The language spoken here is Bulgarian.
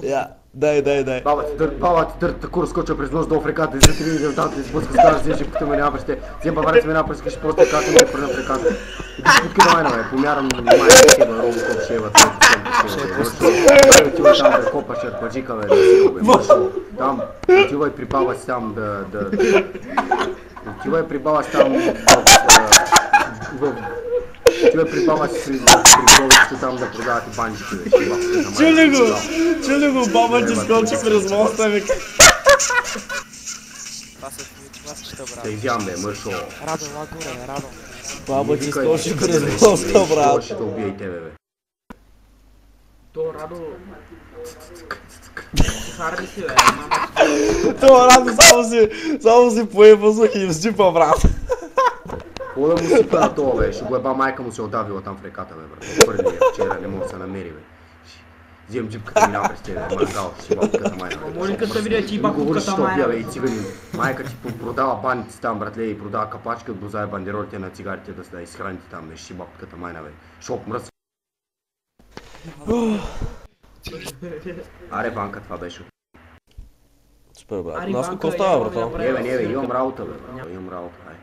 Я, дай. Баба ти дърт, такова скоча през нощ до Африката, за 3 дни там ти сблъска, скажа си, жипката ме няма ще. Взем баварец ме напрез, ще просто както ми пред Африката. Иди спутки на майна, бе, помярам майна шева, робокоп шева, отива там да копаш арпаджика, бе, да сил, бе, мършо. Там, отива и прибава си там отива и прибава си там Отива прибава си при Бровичето там да продавате банджите, бе, Чули го, баба ти скочи през моста, вика. Това са класичка, брат. Да изям, бе, мършо. Радо, лагуре, Радо. Баба ти скочи през моста, брат. Ще убия и тебе, бе. То, Радо... Харди си, бе, Това Радо само си пое въздух и взджипа, брат. Какво да му сипа на това, бе? Ще го еба майка му се отдавила там в реката, бе, брат. Пърли я вчера, не мога да се намери, бе. Взем джипката мина през тебе, мангал, ще си бабката майна, бе. Моликата видя, че и бабката майна, бе, и циганин. Майка ти продава баници там, братле, и продава капачка, бозае бандеролите на цигарите да се изхраните там, бе, ще си бабката майна, бе. Шоп мръс. Аре, банка, това беше. Супер, брат. Нас какво става, брат? Не, бе, имам работа, бе, имам работа, ай.